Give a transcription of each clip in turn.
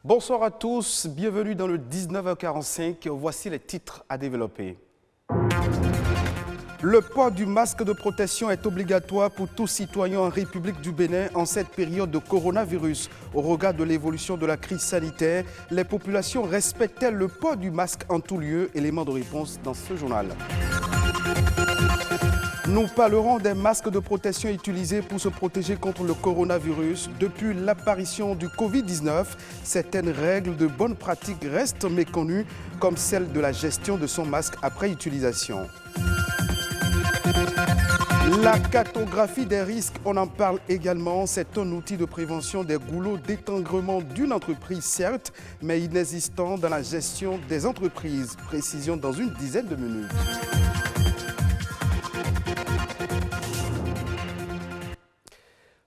Bonsoir à tous, bienvenue dans le 19h45. Voici les titres à développer. Le port du masque de protection est obligatoire pour tout citoyen en République du Bénin en cette période de coronavirus. Au regard de l'évolution de la crise sanitaire, les populations respectent-elles le port du masque en tout lieu? Élément de réponse dans ce journal. Nous parlerons des masques de protection utilisés pour se protéger contre le coronavirus. Depuis l'apparition du Covid-19, certaines règles de bonne pratique restent méconnues, comme celle de la gestion de son masque après utilisation. La cartographie des risques, on en parle également. C'est un outil de prévention des goulots d'étanglement d'une entreprise, certes, mais inexistant dans la gestion des entreprises. Précision dans une dizaine de minutes.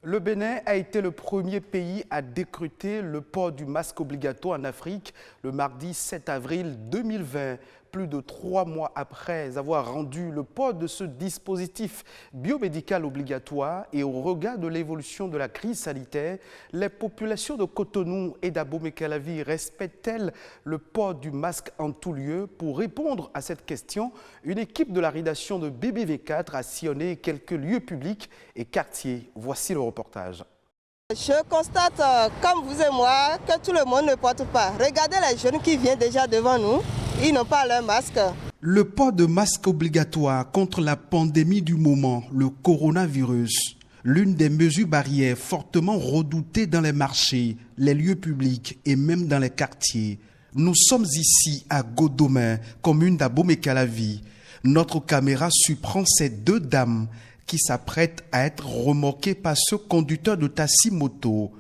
Le Bénin a été le premier pays à décréter le port du masque obligatoire en Afrique le mardi 7 avril 2020. Plus de 3 mois après avoir rendu le port de ce dispositif biomédical obligatoire et au regard de l'évolution de la crise sanitaire, les populations de Cotonou et d'Abomey-Calavi respectent-elles le port du masque en tout lieu? Pour répondre à cette question, une équipe de la rédaction de BBV4 a sillonné quelques lieux publics et quartiers. Voici le reportage. Je constate, comme vous et moi, que tout le monde ne porte pas. Regardez les jeunes qui viennent déjà devant nous, ils n'ont pas leur masque. Le port de masque obligatoire contre la pandémie du moment, le coronavirus, l'une des mesures barrières fortement redoutées dans les marchés, les lieux publics et même dans les quartiers. Nous sommes ici à Godomin, commune d'Abomey-Calavi. Notre caméra surprend ces deux dames qui s'apprête à être remorquée par ce conducteur de taxi-moto.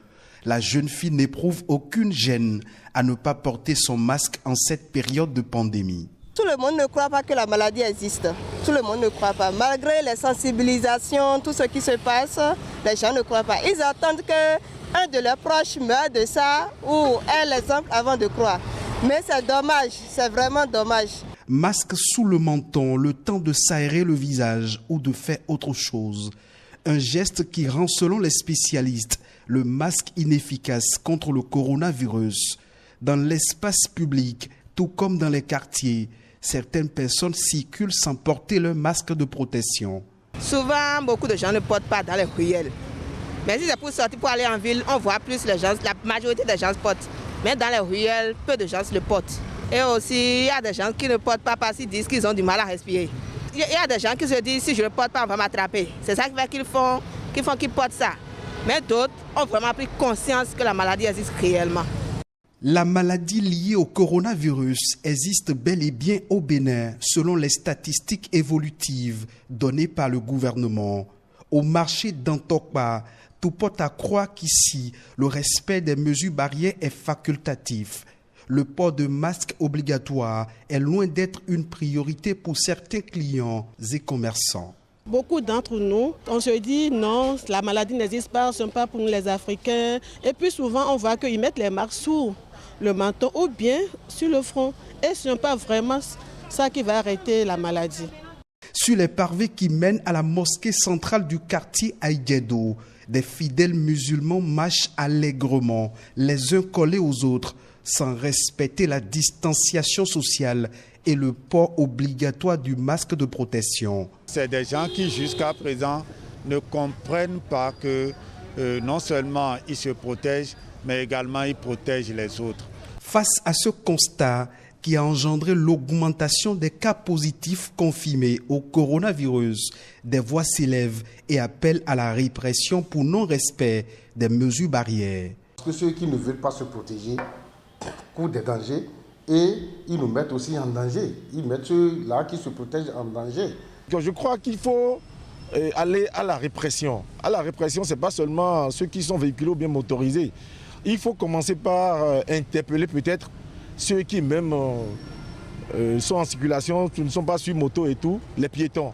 La jeune fille n'éprouve aucune gêne à ne pas porter son masque en cette période de pandémie. Tout le monde ne croit pas que la maladie existe. Tout le monde ne croit pas. Malgré les sensibilisations, tout ce qui se passe, les gens ne croient pas. Ils attendent qu'un de leurs proches meure de ça ou ait l'exemple avant de croire. Mais c'est dommage, c'est vraiment dommage. Masque sous le menton, le temps de s'aérer le visage ou de faire autre chose. Un geste qui rend, selon les spécialistes, le masque inefficace contre le coronavirus. Dans l'espace public, tout comme dans les quartiers, certaines personnes circulent sans porter leur masque de protection. Souvent, beaucoup de gens ne portent pas dans les ruelles. Mais si c'est pour sortir, pour aller en ville, on voit plus les gens, la majorité des gens portent. Mais dans les ruelles, peu de gens le portent. Et aussi, il y a des gens qui ne portent pas parce qu'ils disent qu'ils ont du mal à respirer. Il y a des gens qui se disent, si je ne le porte pas, on va m'attraper. C'est ça qui fait qu'ils portent ça. Mais d'autres ont vraiment pris conscience que la maladie existe réellement. La maladie liée au coronavirus existe bel et bien au Bénin, selon les statistiques évolutives données par le gouvernement. Au marché d'Antokpa, tout porte à croire qu'ici, le respect des mesures barrières est facultatif. Le port de masque obligatoire est loin d'être une priorité pour certains clients et commerçants. Beaucoup d'entre nous, on se dit non, la maladie n'existe pas, ce n'est pas pour nous les Africains. Et puis souvent, on voit qu'ils mettent les marques sous le menton ou bien sur le front. Et ce n'est pas vraiment ça qui va arrêter la maladie. Sur les parvis qui mènent à la mosquée centrale du quartier Aïguedo, des fidèles musulmans marchent allègrement, les uns collés aux autres, sans respecter la distanciation sociale et le port obligatoire du masque de protection. C'est des gens qui jusqu'à présent ne comprennent pas que non seulement ils se protègent, mais également ils protègent les autres. Face à ce constat qui a engendré l'augmentation des cas positifs confirmés au coronavirus, des voix s'élèvent et appellent à la répression pour non-respect des mesures barrières. Parce que ceux qui ne veulent pas se protéger courent des dangers et ils nous mettent aussi en danger. Ils mettent ceux-là qui se protègent en danger. Je crois qu'il faut aller à la répression. À la répression, ce n'est pas seulement ceux qui sont véhiculés ou bien motorisés. Il faut commencer par interpeller peut-être ceux qui même sont en circulation, qui ne sont pas sur moto et tout, les piétons.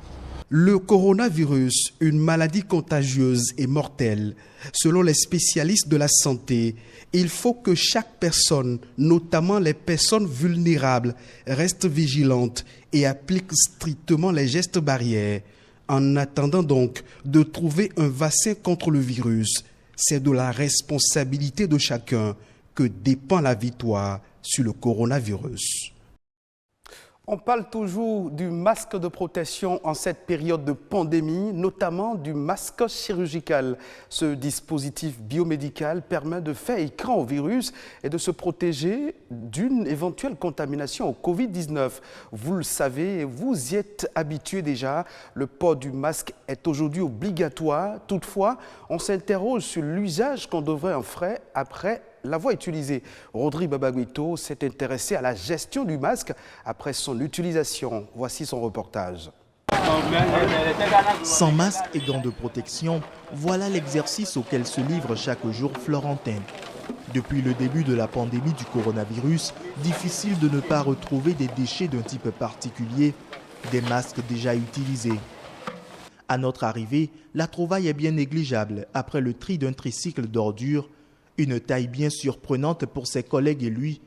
Le coronavirus, une maladie contagieuse et mortelle. Selon les spécialistes de la santé, il faut que chaque personne, notamment les personnes vulnérables, reste vigilante et applique strictement les gestes barrières. En attendant donc de trouver un vaccin contre le virus, c'est de la responsabilité de chacun que dépend la victoire sur le coronavirus. On parle toujours du masque de protection en cette période de pandémie, notamment du masque chirurgical. Ce dispositif biomédical permet de faire écran au virus et de se protéger d'une éventuelle contamination au Covid-19. Vous le savez, vous y êtes habitués déjà, le port du masque est aujourd'hui obligatoire. Toutefois, on s'interroge sur l'usage qu'on devrait en faire après l'avoir utilisé. Rodri Babaguito s'est intéressé à la gestion du masque après son utilisation. Voici son reportage. Sans masque et gants de protection, voilà l'exercice auquel se livre chaque jour Florentin. Depuis le début de la pandémie du coronavirus, difficile de ne pas retrouver des déchets d'un type particulier, des masques déjà utilisés. À notre arrivée, la trouvaille est bien négligeable après le tri d'un tricycle d'ordures. Une taille bien surprenante pour ses collègues et lui.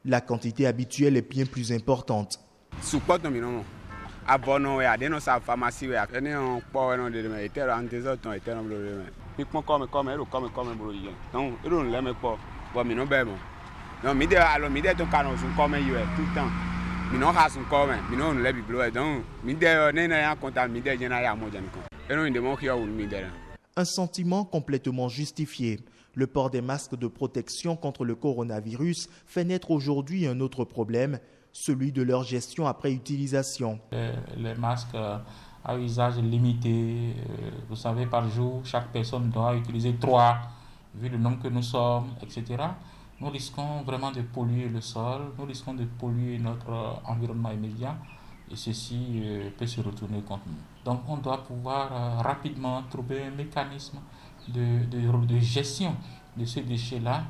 La quantité habituelle est bien plus importante. Un sentiment complètement justifié. Le port des masques de protection contre le coronavirus fait naître aujourd'hui un autre problème, celui de leur gestion après utilisation. Les masques à usage limité, vous savez, par jour, chaque personne doit utiliser 3, vu le nombre que nous sommes, etc. Nous risquons vraiment de polluer le sol, nous risquons de polluer notre environnement immédiat et ceci peut se retourner contre nous. Donc on doit pouvoir rapidement trouver un mécanisme de gestion de ces déchets-là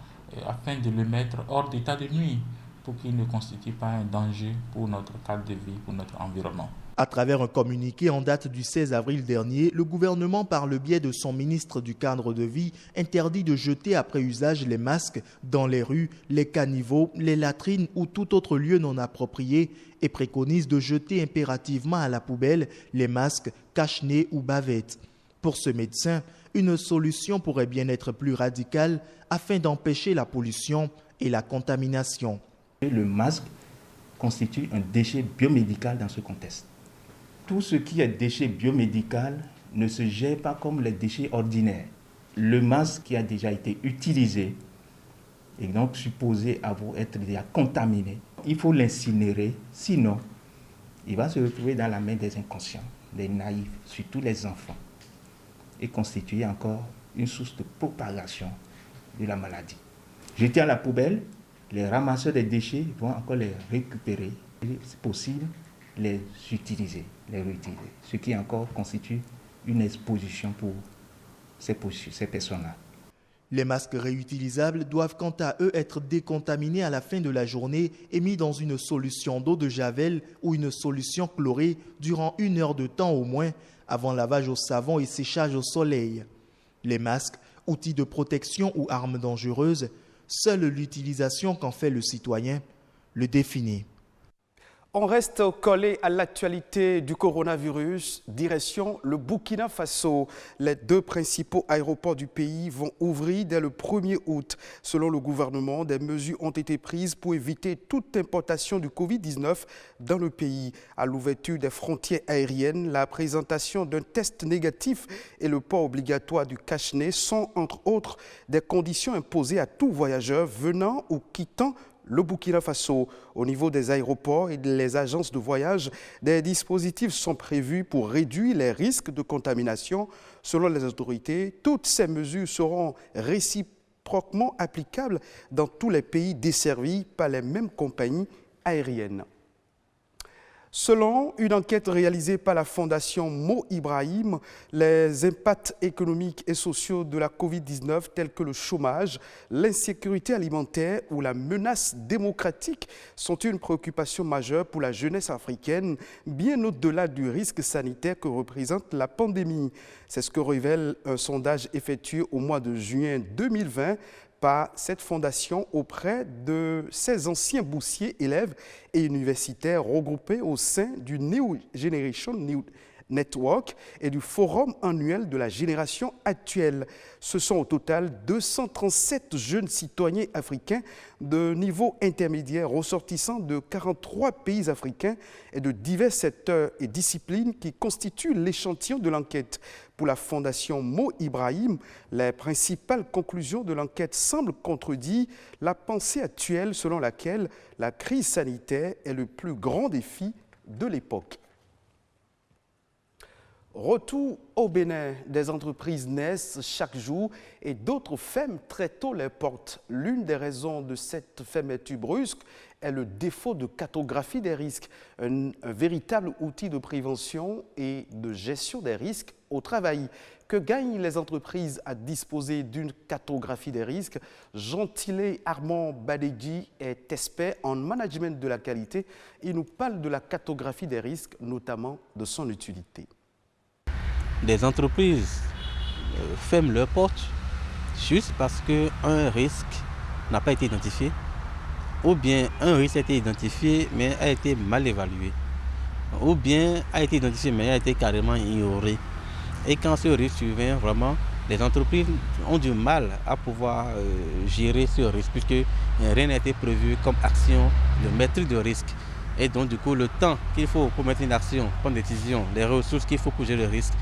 afin de le mettre hors d'état de nuire pour qu'ils ne constituent pas un danger pour notre cadre de vie, pour notre environnement. À travers un communiqué en date du 16 avril dernier, le gouvernement, par le biais de son ministre du cadre de vie, interdit de jeter après usage les masques dans les rues, les caniveaux, les latrines ou tout autre lieu non approprié et préconise de jeter impérativement à la poubelle les masques, cache-nez ou bavettes. Pour ce médecin, une solution pourrait bien être plus radicale afin d'empêcher la pollution et la contamination. Le masque constitue un déchet biomédical dans ce contexte. Tout ce qui est déchet biomédical ne se gère pas comme les déchets ordinaires. Le masque qui a déjà été utilisé est donc supposé avoir être déjà contaminé. Il faut l'incinérer, sinon il va se retrouver dans la main des inconscients, des naïfs, surtout les enfants, et constituer encore une source de propagation de la maladie. Jeter à la poubelle, les ramasseurs des déchets vont encore les récupérer, et c'est possible les utiliser, les réutiliser, ce qui encore constitue une exposition pour ces personnes-là. Les masques réutilisables doivent quant à eux être décontaminés à la fin de la journée et mis dans une solution d'eau de javel ou une solution chlorée durant 1 heure de temps au moins avant lavage au savon et séchage au soleil. Les masques, outils de protection ou armes dangereuses, seule l'utilisation qu'en fait le citoyen le définit. On reste collé à l'actualité du coronavirus, direction le Burkina Faso. Les 2 principaux aéroports du pays vont ouvrir dès le 1er août. Selon le gouvernement, des mesures ont été prises pour éviter toute importation du Covid-19 dans le pays. À l'ouverture des frontières aériennes, la présentation d'un test négatif et le port obligatoire du cache-nez sont, entre autres, des conditions imposées à tout voyageur venant ou quittant le Burkina Faso. Au niveau des aéroports et des agences de voyage, des dispositifs sont prévus pour réduire les risques de contamination. Selon les autorités, toutes ces mesures seront réciproquement applicables dans tous les pays desservis par les mêmes compagnies aériennes. Selon une enquête réalisée par la Fondation Mo Ibrahim, les impacts économiques et sociaux de la Covid-19 tels que le chômage, l'insécurité alimentaire ou la menace démocratique sont une préoccupation majeure pour la jeunesse africaine, bien au-delà du risque sanitaire que représente la pandémie. C'est ce que révèle un sondage effectué au mois de juin 2020 par cette fondation auprès de 16 anciens boursiers, élèves et universitaires regroupés au sein du New Generation Network et du Forum annuel de la génération actuelle. Ce sont au total 237 jeunes citoyens africains de niveau intermédiaire ressortissant de 43 pays africains et de divers secteurs et disciplines qui constituent l'échantillon de l'enquête. Pour la Fondation Mo Ibrahim, les principales conclusions de l'enquête semblent contredire la pensée actuelle selon laquelle la crise sanitaire est le plus grand défi de l'époque. Retour au Bénin, des entreprises naissent chaque jour et d'autres ferment très tôt les portes. L'une des raisons de cette fermeture brusque est le défaut de cartographie des risques, un véritable outil de prévention et de gestion des risques au travail. Que gagnent les entreprises à disposer d'une cartographie des risques? Jean-Tilé Armand Badegui est expert en management de la qualité. Il nous parle de la cartographie des risques, notamment de son utilité. Des entreprises ferment leurs portes juste parce qu'un risque n'a pas été identifié, ou bien un risque a été identifié mais a été mal évalué, ou bien a été identifié mais a été carrément ignoré. Et quand ce risque survient, vraiment, les entreprises ont du mal à pouvoir gérer ce risque puisque rien n'a été prévu comme action de maîtrise de risque. Et donc du coup, le temps qu'il faut pour mettre une action, prendre une décision, les ressources qu'il faut pour gérer le risque,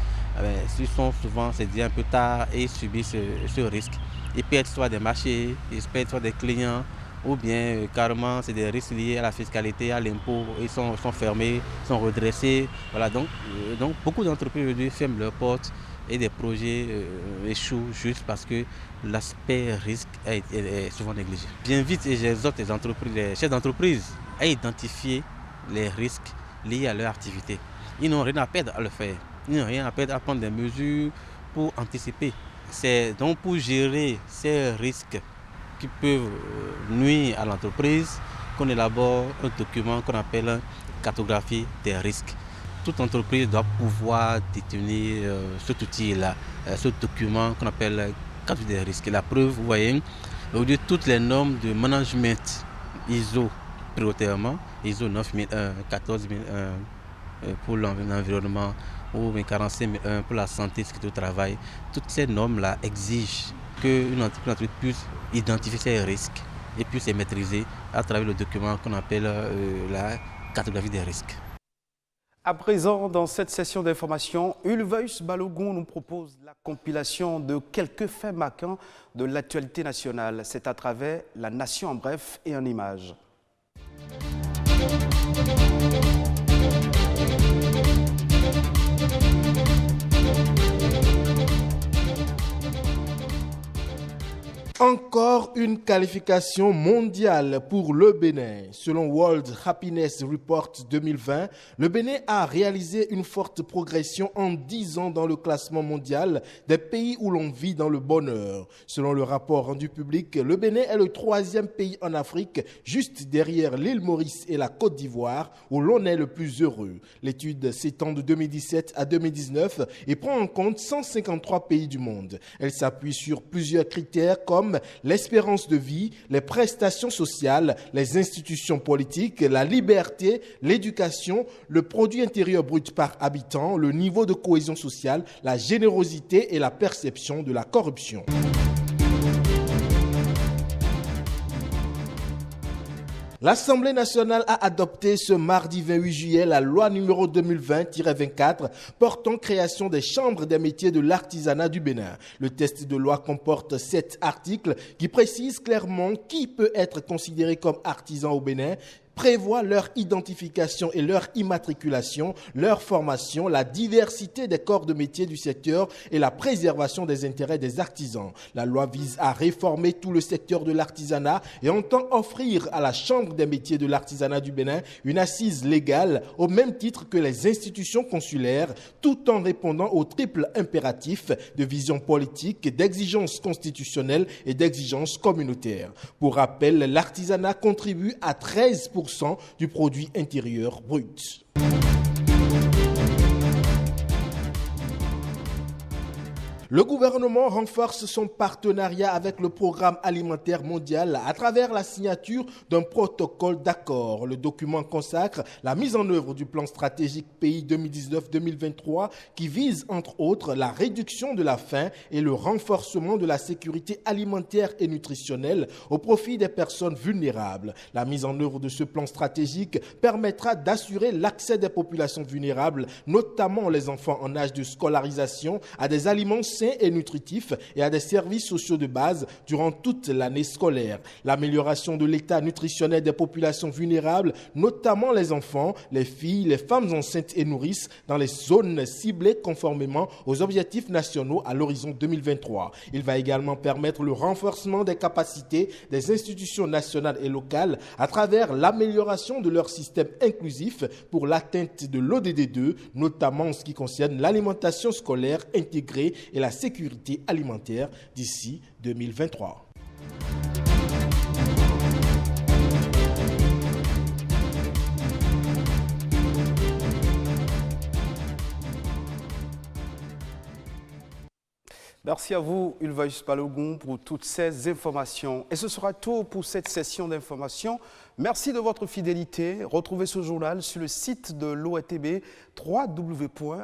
ils sont souvent, c'est dit un peu tard et subissent ce risque. Ils perdent soit des marchés, ils perdent soit des clients, ou bien carrément c'est des risques liés à la fiscalité, à l'impôt, ils sont fermés, sont redressés. Voilà, donc beaucoup d'entreprises aujourd'hui ferment leurs portes et des projets échouent juste parce que l'aspect risque est souvent négligé. Bien vite, j'exhorte les entreprises, les chefs d'entreprise à identifier les risques liés à leur activité. Ils n'ont rien à perdre à le faire. Ils n'ont rien à perdre à prendre des mesures pour anticiper. C'est donc pour gérer ces risques qui peuvent nuire à l'entreprise qu'on élabore un document qu'on appelle cartographie des risques. Toute entreprise doit pouvoir détenir cet outil-là, ce document qu'on appelle cartographie des risques. Et la preuve, vous voyez, aujourd'hui toutes les normes de management ISO prioritairement, ISO 9001, 14001 pour l'environnement ou 45001 pour la santé, sécurité au travail, toutes ces normes-là exigent qu'une entreprise puisse identifier ses risques et puisse les maîtriser à travers le document qu'on appelle la cartographie des risques. À présent, dans cette session d'information, Ulveus Balogun nous propose la compilation de quelques faits marquants de l'actualité nationale. C'est à travers La Nation en bref et en images. Encore une qualification mondiale pour le Bénin. Selon World Happiness Report 2020, le Bénin a réalisé une forte progression en 10 ans dans le classement mondial des pays où l'on vit dans le bonheur. Selon le rapport rendu public, le Bénin est le 3e pays en Afrique, juste derrière l'île Maurice et la Côte d'Ivoire, où l'on est le plus heureux. L'étude s'étend de 2017 à 2019 et prend en compte 153 pays du monde. Elle s'appuie sur plusieurs critères comme l'espérance de vie, les prestations sociales, les institutions politiques, la liberté, l'éducation, le produit intérieur brut par habitant, le niveau de cohésion sociale, la générosité et la perception de la corruption. L'Assemblée nationale a adopté ce mardi 28 juillet la loi numéro 2020-24 portant création des chambres des métiers de l'artisanat du Bénin. Le texte de loi comporte 7 articles qui précisent clairement qui peut être considéré comme artisan au Bénin, prévoit leur identification et leur immatriculation, leur formation, la diversité des corps de métier du secteur et la préservation des intérêts des artisans. La loi vise à réformer tout le secteur de l'artisanat et entend offrir à la Chambre des métiers de l'artisanat du Bénin une assise légale au même titre que les institutions consulaires, tout en répondant au triple impératif de vision politique, d'exigence constitutionnelle et d'exigence communautaire. Pour rappel, l'artisanat contribue à 13% du produit intérieur brut. Le gouvernement renforce son partenariat avec le Programme alimentaire mondial à travers la signature d'un protocole d'accord. Le document consacre la mise en œuvre du plan stratégique pays 2019-2023 qui vise entre autres la réduction de la faim et le renforcement de la sécurité alimentaire et nutritionnelle au profit des personnes vulnérables. La mise en œuvre de ce plan stratégique permettra d'assurer l'accès des populations vulnérables, notamment les enfants en âge de scolarisation, à des aliments sains et nutritifs et à des services sociaux de base durant toute l'année scolaire. L'amélioration de l'état nutritionnel des populations vulnérables, notamment les enfants, les filles, les femmes enceintes et nourrices dans les zones ciblées conformément aux objectifs nationaux à l'horizon 2023. Il va également permettre le renforcement des capacités des institutions nationales et locales à travers l'amélioration de leur système inclusif pour l'atteinte de l'ODD2, notamment en ce qui concerne l'alimentation scolaire intégrée et la sécurité alimentaire d'ici 2023. Merci à vous, Ulvaeus Balogun, pour toutes ces informations. Et ce sera tout pour cette session d'information. Merci de votre fidélité. Retrouvez ce journal sur le site de l'OATB, www.oatb.bj.